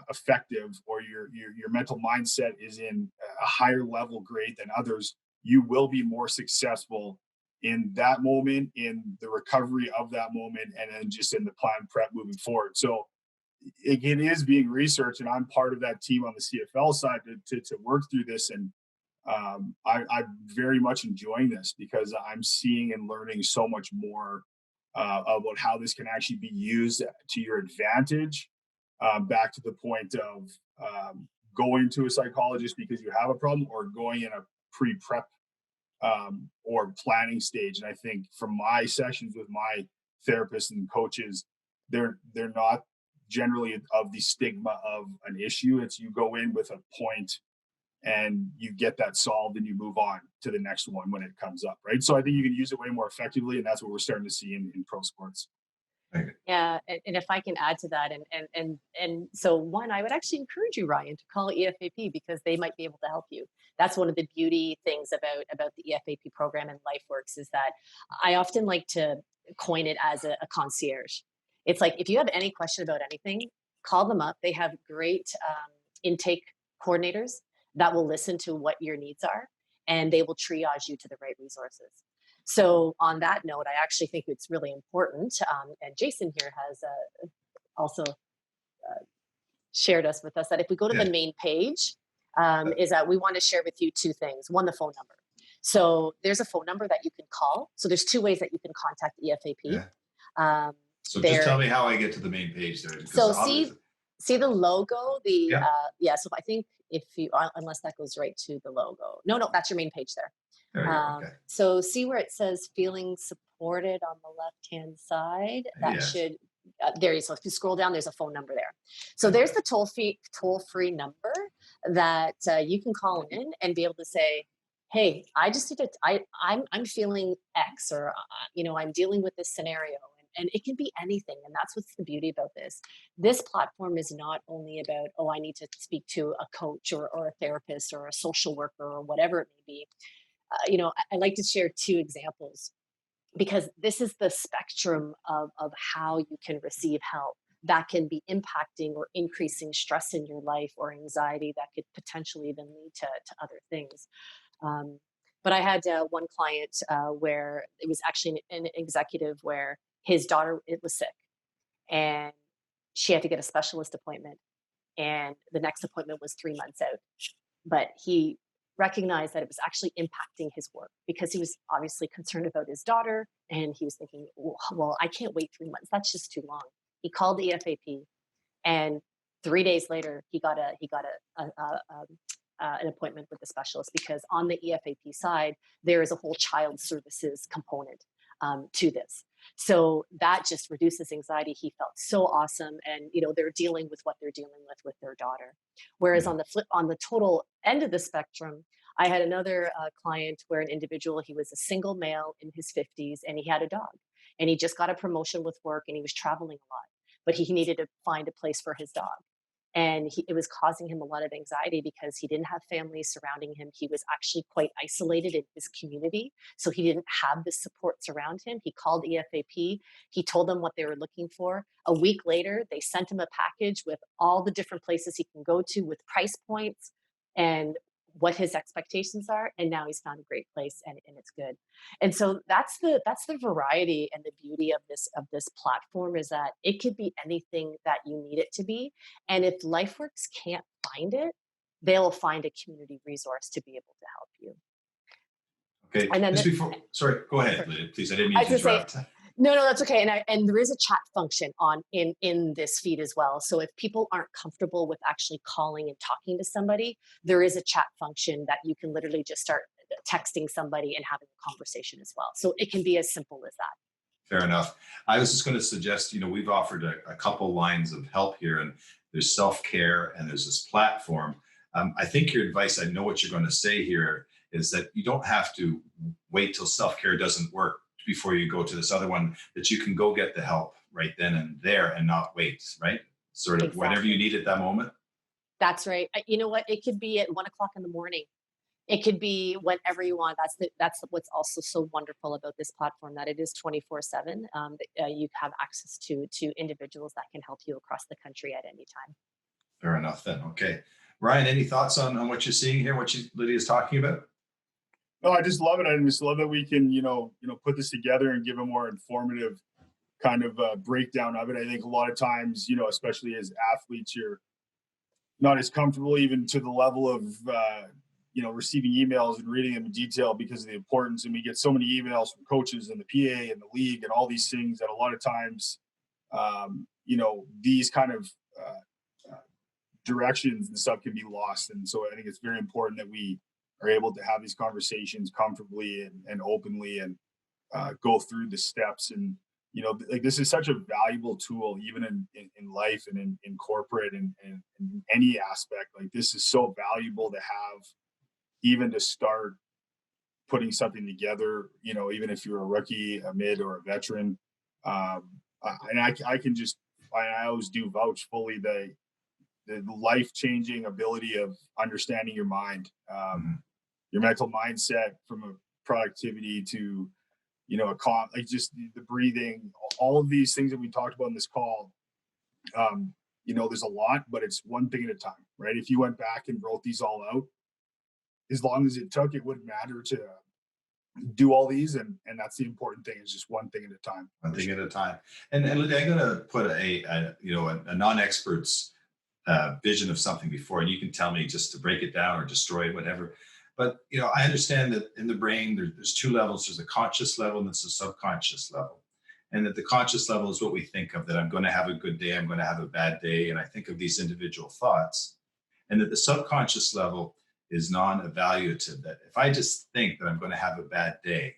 effective, or your mental mindset is in a higher level grade than others, you will be more successful in that moment, in the recovery of that moment, and then just in the plan prep moving forward. So it is being researched, and I'm part of that team on the CFL side to work through this. And I'm very much enjoying this because I'm seeing and learning so much more about how this can actually be used to your advantage. Back to the point of going to a psychologist because you have a problem, or going in a pre-prep or planning stage. And I think from my sessions with my therapists and coaches, they're not generally of the stigma of an issue. It's you go in with a point and you get that solved and you move on to the next one when it comes up, right? So I think you can use it way more effectively, and that's what we're starting to see in pro sports. Right. Yeah, and if I can add to that, and so one, I would actually encourage you, Ryan, to call EFAP because they might be able to help you. That's one of the beauty things about the EFAP program and Lifeworks is that I often like to coin it as a concierge. It's like if you have any question about anything, call them up. They have great intake coordinators that will listen to what your needs are, and they will triage you to the right resources. So on that note, I actually think it's really important, and Jason here has also shared with us that if we go to the main page, is that we want to share with you two things. One, the phone number. So there's a phone number that you can call. So there's two ways that you can contact EFAP. Yeah. So just tell me how I get to the main page there. So see the logo, so I think if you, unless that goes right to the logo. No, that's your main page there. Okay. So see where it says feeling supported on the left-hand side? That should, there you go. If you scroll down, there's a phone number there. So there's the toll-free number that you can call in and be able to say, hey, I just need to, I'm feeling X, or, I'm dealing with this scenario. And it can be anything. And that's what's the beauty about this. This platform is not only about, I need to speak to a coach or a therapist or a social worker or whatever it may be. I like to share two examples because this is the spectrum of how you can receive help that can be impacting or increasing stress in your life or anxiety that could potentially even lead to other things. But I had one client where it was actually an executive where his daughter was sick and she had to get a specialist appointment. And the next appointment was 3 months out. But he recognized that it was actually impacting his work because he was obviously concerned about his daughter. And he was thinking, well, I can't wait 3 months. That's just too long. He called the EFAP, and 3 days later, he got an appointment with the specialist because on the EFAP side, there is a whole child services component to this. So that just reduces anxiety. He felt so awesome. And, they're dealing with what they're dealing with their daughter. Whereas on the total end of the spectrum, I had another client where an individual, he was a single male in his 50s and he had a dog and he just got a promotion with work and he was traveling a lot, but he needed to find a place for his dog. And it was causing him a lot of anxiety because he didn't have family surrounding him. He was actually quite isolated in his community. So he didn't have the supports around him. He called EFAP. He told them what they were looking for. A week later, they sent him a package with all the different places he can go to with price points and what his expectations are. And now he's found a great place and it's good. And so that's the variety and the beauty of this platform is that it could be anything that you need it to be. And if Lifeworks can't find it, they'll find a community resource to be able to help you. Okay. And then sorry, go ahead, Lidia, please. I didn't mean to interrupt. No, that's okay. And there is a chat function in this feed as well. So if people aren't comfortable with actually calling and talking to somebody, there is a chat function that you can literally just start texting somebody and having a conversation as well. So it can be as simple as that. Fair enough. I was just going to suggest, we've offered a couple lines of help here, and there's SelfCare and there's this platform. I think your advice, I know what you're going to say here, is that you don't have to wait till SelfCare doesn't work before you go to this other one, that you can go get the help right then and there and not wait, right? Sort of whenever you need at that moment. That's right. You know what? It could be at 1:00 in the morning. It could be whenever you want. That's what's also so wonderful about this platform, that it is 24/7. You have access to individuals that can help you across the country at any time. Fair enough then. Okay. Ryan, any thoughts on what you're seeing here, what Lydia is talking about? No, I just love it. I just love that we can, put this together and give a more informative kind of breakdown of it. I think a lot of times, especially as athletes, you're not as comfortable even to the level of, receiving emails and reading them in detail because of the importance. And we get so many emails from coaches and the PA and the league and all these things that a lot of times, these kind of directions and stuff can be lost. And so I think it's very important that we are able to have these conversations comfortably and openly and go through the steps. And, like this is such a valuable tool, even in life and in corporate and in any aspect. Like this is so valuable to have, even to start putting something together, even if you're a rookie, a mid, or a veteran. And I always do vouch fully the life-changing ability of understanding your mind, your mental mindset, from a productivity to, like just the breathing, all of these things that we talked about in this call. There's a lot, but it's one thing at a time, right? If you went back and wrote these all out, as long as it took, it wouldn't matter to do all these. And that's the important thing, is just one thing at a time. One thing at a time. And Lydia, I'm going to put a non-expert's vision of something before, and you can tell me just to break it down or destroy it, whatever. But, I understand that in the brain, there's two levels. There's a conscious level and there's a subconscious level. And that the conscious level is what we think of, that I'm going to have a good day, I'm going to have a bad day. And I think of these individual thoughts. And that the subconscious level is non-evaluative, that if I just think that I'm going to have a bad day,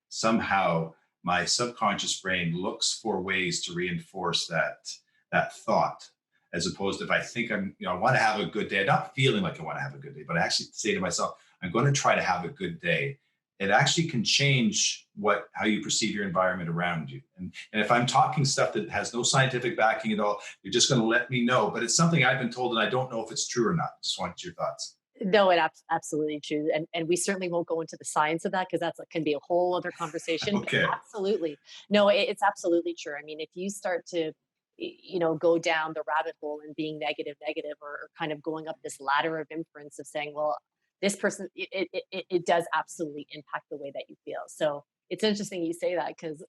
somehow my subconscious brain looks for ways to reinforce that thought. As opposed to if I think I want to have a good day, not feeling like I want to have a good day, but I actually say to myself, I'm going to try to have a good day. It actually can change how you perceive your environment around you. And if I'm talking stuff that has no scientific backing at all, you're just going to let me know. But it's something I've been told, and I don't know if it's true or not. Just want your thoughts. No, it's absolutely true. And we certainly won't go into the science of that, because can be a whole other conversation. Okay. Absolutely. No, it's absolutely true. I mean, if you start to go down the rabbit hole and being negative, or kind of going up this ladder of inference of saying, well, this person, it does absolutely impact the way that you feel. So it's interesting you say that, because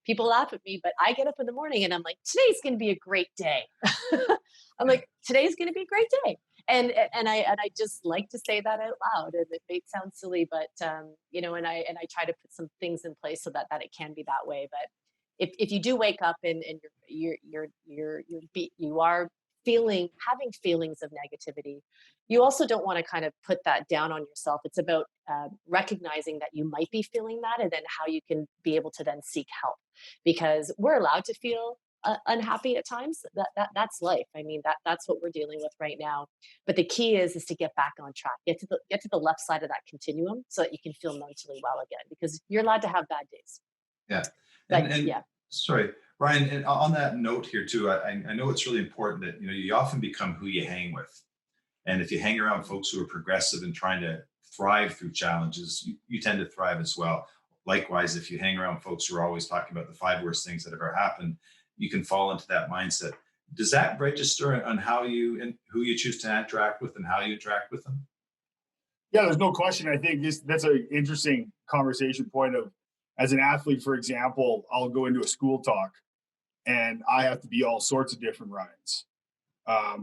people laugh at me, but I get up in the morning and I'm like, today's going to be a great day. I'm like, today's going to be a great day. And I just like to say that out loud, and it may sound silly, but and I try to put some things in place so that it can be that way. But if you do wake up and you are having feelings of negativity, you also don't want to kind of put that down on yourself. It's about recognizing that you might be feeling that, and then how you can be able to then seek help, because we're allowed to feel unhappy at times. That's life. I mean, that's what we're dealing with right now. But the key is to get back on track, get to the left side of that continuum, so that you can feel mentally well again, because you're allowed to have bad days. Yeah. And yeah. Sorry, Ryan, and on that note here too, I know it's really important that, you often become who you hang with. And if you hang around folks who are progressive and trying to thrive through challenges, you tend to thrive as well. Likewise, if you hang around folks who are always talking about the 5 worst things that ever happened, you can fall into that mindset. Does that register on how you and who you choose to interact with and how you interact with them? Yeah, there's no question. I think that's an interesting conversation point of, as an athlete, for example, I'll go into a school talk and I have to be all sorts of different Ryans.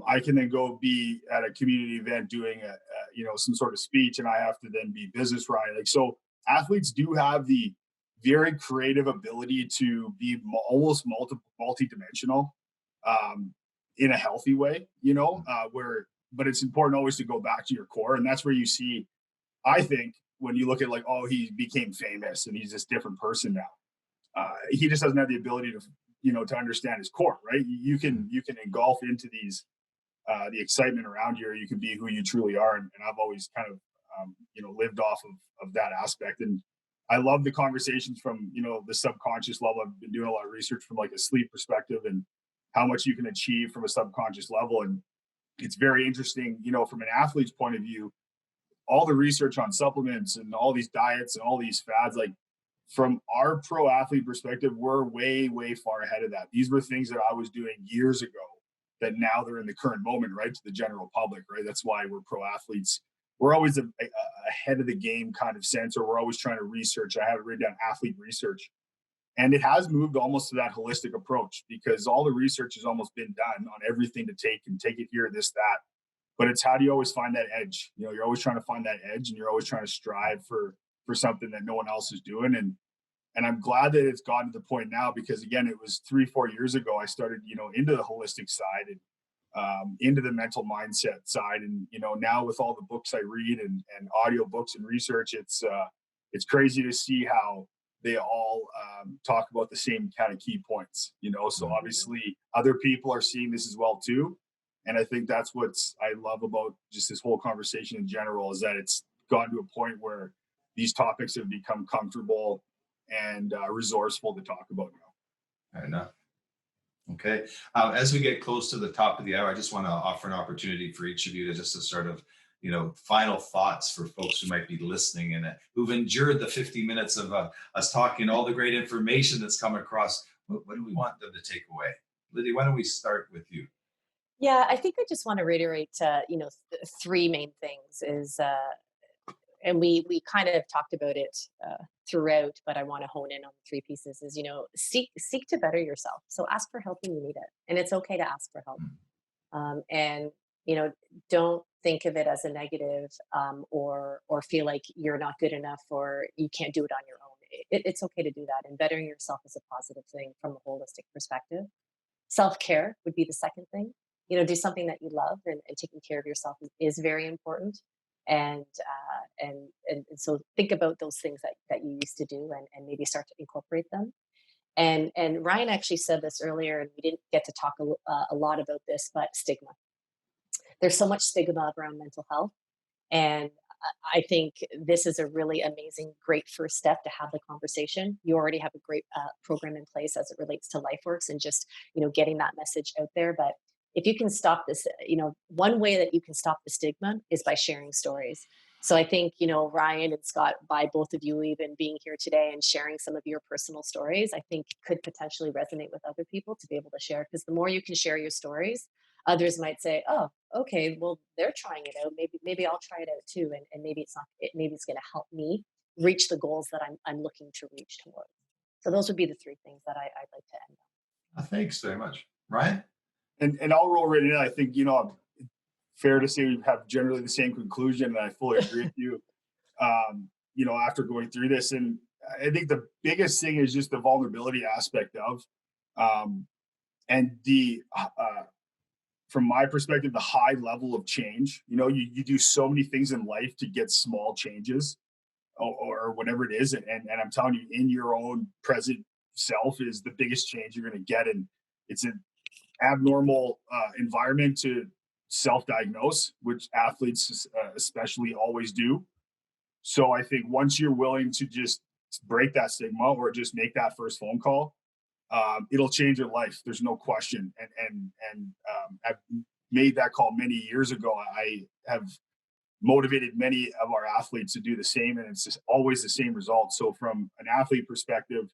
I can then go be at a community event doing some sort of speech, and I have to then be business Ryan. Like, so athletes do have the very creative ability to be almost multi-dimensional in a healthy way, but it's important always to go back to your core. And that's where you see, I think, when you look at like, oh, he became famous and he's this different person now. He just doesn't have the ability to understand his core, right? You can engulf into these, the excitement around you, or you can be who you truly are. And I've always kind of, lived off of that aspect. And I love the conversations from, the subconscious level. I've been doing a lot of research from like a sleep perspective and how much you can achieve from a subconscious level. And it's very interesting, from an athlete's point of view. all the research on supplements and all these diets and all these fads, like from our pro athlete perspective, we're way, way far ahead of that. These were things that I was doing years ago that now they're in the current moment, right? To the general public, right? That's why we're pro athletes. We're always ahead of the game kind of sense, or we're always trying to research. I have it written down, athlete research. And it has moved almost to that holistic approach because all the research has almost been done on everything to take and take it here, this, that. But it's how do you always find that edge? You know, you're always trying to find that edge and you're always trying to strive for something that no one else is doing. And I'm glad that it's gotten to the point now because again, it was 3-4 years ago I started, you know, into the holistic side and into the mental mindset side. And you know, now with all the books I read and audio books and research, it's crazy to see how they all talk about the same kind of key points. You know, so obviously other people are seeing this as well too. And I think that's what's I love about just this whole conversation in general is that it's gotten to a point where these topics have become comfortable and resourceful to talk about now. Fair enough. Okay. As we get close to the top of the hour, I just want to offer an opportunity for each of you to just to sort of, you know, final thoughts for folks who might be listening and who've endured the 50 minutes of us talking, all the great information that's come across. What do we want them to take away? Lydia, why don't we start with you? Yeah, I think I just want to reiterate, three main things is, and we kind of talked about it throughout, but I want to hone in on the three pieces is, you know, seek to better yourself. So ask for help when you need it. And it's okay to ask for help. And, you know, don't think of it as a negative or feel like you're not good enough or you can't do it on your own. It's okay to do that. And bettering yourself is a positive thing from a holistic perspective. Self-care would be the second thing. You know, do something that you love and taking care of yourself is very important. And so think about those things that you used to do and maybe start to incorporate them. And Ryan actually said this earlier, and we didn't get to talk a lot about this, but stigma. There's so much stigma around mental health, and I think this is a really amazing, great first step to have the conversation. You already have a great program in place as it relates to Lifeworks and just, you know, getting that message out there. But if you can stop this, you know, one way that you can stop the stigma is by sharing stories. So I think, you know, Ryan and Scott, by both of you even being here today and sharing some of your personal stories, I think could potentially resonate with other people to be able to share. Because the more you can share your stories, others might say, oh, okay, well, they're trying it out. Maybe I'll try it out too. And maybe it's not, maybe it's going to help me reach the goals that I'm looking to reach towards. So those would be the three things that I'd like to end on. Thanks very much. Ryan? And I'll roll right in. I think, you know, fair to say we have generally the same conclusion, and I fully agree with you. You know, after going through this, and I think the biggest thing is just the vulnerability aspect of, and the from my perspective, the high level of change. You know, you do so many things in life to get small changes, or whatever it is, and I'm telling you, in your own present self is the biggest change you're going to get, and it's an abnormal environment to self-diagnose, which athletes especially always do. So I think once you're willing to just break that stigma or just make that first phone call, it'll change your life. There's no question. And I've made that call many years ago. I have motivated many of our athletes to do the same, and it's just always the same result. So from an athlete perspective,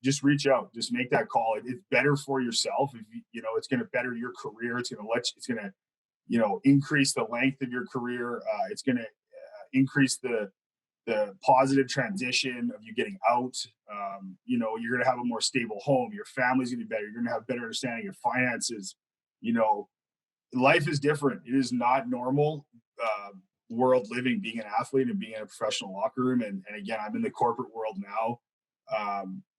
just reach out, just make that call. It's better for yourself. If you know, it's going to better your career. It's going to, you know, increase the length of your career. It's going to increase the positive transition of you getting out. You know, you're going to have a more stable home. Your family's going to be better. You're going to have better understanding of finances. You know, life is different. It is not normal world living, being an athlete and being in a professional locker room. And again, I'm in the corporate world now.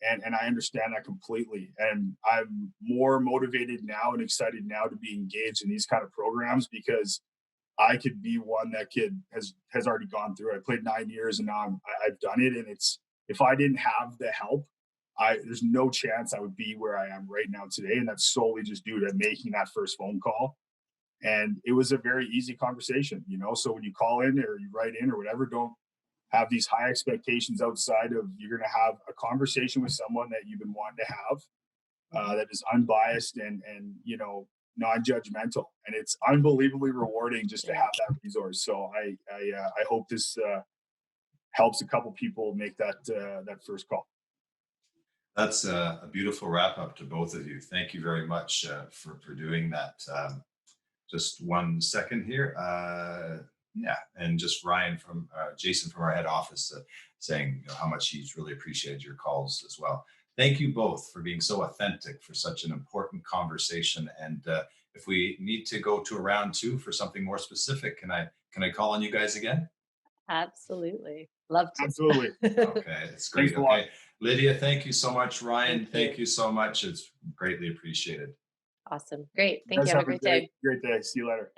And I understand that completely. And I'm more motivated now and excited now to be engaged in these kind of programs because I could be one that has already gone through it. I played 9 years and now I've done it. And it's, if I didn't have the help, there's no chance I would be where I am right now today. And that's solely just due to making that first phone call. And it was a very easy conversation, you know? So when you call in or you write in or whatever, don't have these high expectations outside of, you're going to have a conversation with someone that you've been wanting to have, that is unbiased and, you know, non-judgmental, and it's unbelievably rewarding just to have that resource. So I hope this helps a couple people make that first call. That's a beautiful wrap up to both of you. Thank you very much for doing that. Just 1 second here. Yeah, and just Ryan from Jason from our head office saying how much he's really appreciated your calls as well. Thank you both for being so authentic for such an important conversation. And if we need to go to a round 2 for something more specific, can I call on you guys again? Absolutely. Love to. Absolutely. Okay, it's great. Thanks a lot. Okay, Lydia, thank you so much. Ryan, Thank thank you so much. It's greatly appreciated. Awesome. Great. You Thank guys you. Have a have great day. great day. See you later.